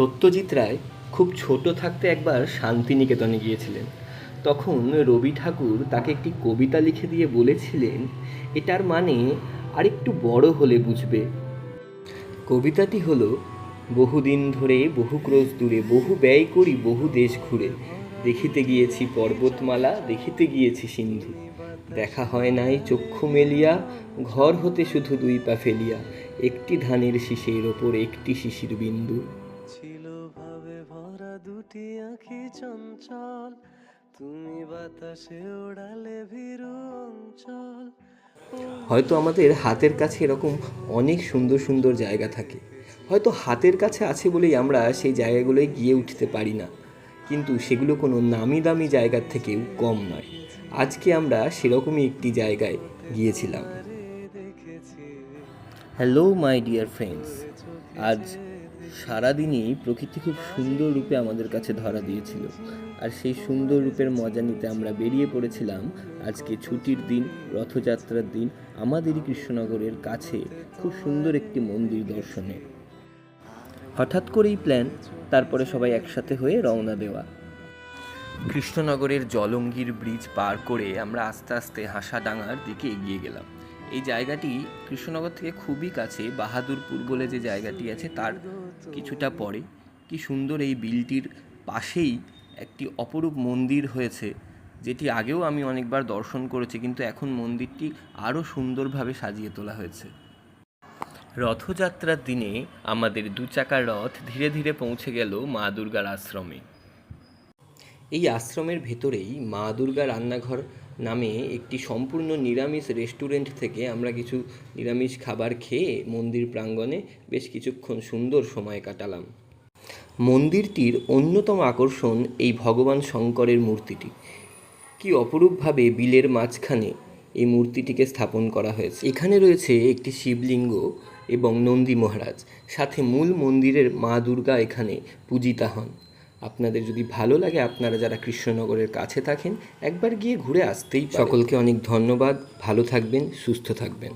সত্যজিৎ রায় খুব ছোট থাকতে একবার শান্তিনিকেতনে গিয়েছিলেন। তখন রবি ঠাকুর তাকে একটি কবিতা লিখে দিয়ে বলেছিলেন, এটার মানে আরেকটু বড় হলে বুঝবে। কবিতাটি হলো, বহুদিন ধরে বহু ক্রোশ দূরে বহু ব্যয় করি বহু দেশ ঘুরে, দেখিতে গিয়েছি পর্বতমালা দেখিতে গিয়েছি সিন্ধু, দেখা হয় নাই চক্ষু মেলিয়া, ঘর হতে শুধু দুই পা ফেলিয়া, একটি ধানের শীষের ওপর একটি শিশির বিন্দু। ছিল ভাবে ভরা দুটি আঁখি চঞ্চল, তুমি বাতাসে ওড়ালে ভীরু অঞ্চল। হয়তো আমাদের হাতের কাছে এরকম অনেক সুন্দর সুন্দর জায়গা থাকে, হয়তো হাতের কাছে আছে বলেই আমরা সেই জায়গাগুলোয় গিয়ে উঠতে পারি না, কিন্তু সেগুলো কোনো নামি দামি জায়গার থেকেও কম নয়। আজকে আমরা সেরকমই একটি জায়গায় গিয়েছিলাম। হ্যালো মাই ডিয়ার ফ্রেন্ডস, আজ সারাদিনই প্রকৃতি খুব সুন্দর রূপে আমাদের কাছে ধরা দিয়েছিল, আর সেই সুন্দর রূপের মজা নিতে আমরা বেরিয়ে পড়েছিলাম আজকে ছুটির দিন, রথযাত্রার দিন, আমাদেরই কৃষ্ণনগরের কাছে খুব সুন্দর একটি মন্দির দর্শনে। হঠাৎ করেই প্ল্যান, তারপরে সবাই একসাথে হয়ে রওনা দেওয়া। কৃষ্ণনগরের জলঙ্গির ব্রিজ পার করে আমরা আস্তে আস্তে হাসাডাঙ্গার দিকে এগিয়ে গেলাম। এই জায়গাটি কৃষ্ণনগর থেকে খুবই কাছে, বাহাদুরপুর বলে যে জায়গাটি আছে তার কিছুটা পরে। কি সুন্দর, এই বিলটির পাশেই একটি অপরূপ মন্দির হয়েছে, যেটি আগেও আমি অনেকবার দর্শন করেছি, কিন্তু এখন মন্দিরটি আরও সুন্দরভাবে সাজিয়ে তোলা হয়েছে। রথযাত্রার দিনে আমাদের দু চাকার রথ ধীরে ধীরে পৌঁছে গেল মা দুর্গার আশ্রমে। এই আশ্রমের ভেতরেই মা দুর্গা রান্নাঘর নামে একটি সম্পূর্ণ নিরামিষ রেস্টুরেন্ট থেকে আমরা কিছু নিরামিষ খাবার খেয়ে মন্দির প্রাঙ্গণে বেশ কিছুক্ষণ সুন্দর সময় কাটালাম। মন্দিরটির অন্যতম আকর্ষণ এই ভগবান শঙ্করের মূর্তিটি। কি অপরূপভাবে বিলের মাঝখানে এই মূর্তিটিকে স্থাপন করা হয়েছে। এখানে রয়েছে একটি শিবলিঙ্গ এবং নন্দী মহারাজ, সাথে মূল মন্দিরের মা দুর্গা এখানে পূজিতা হন। আপনাদের যদি ভালো লাগে, আপনারা যারা কৃষ্ণনগরের কাছে থাকেন, একবার গিয়ে ঘুরে আসতেই পারেন। সকলকে অনেক ধন্যবাদ, ভালো থাকবেন, সুস্থ থাকবেন।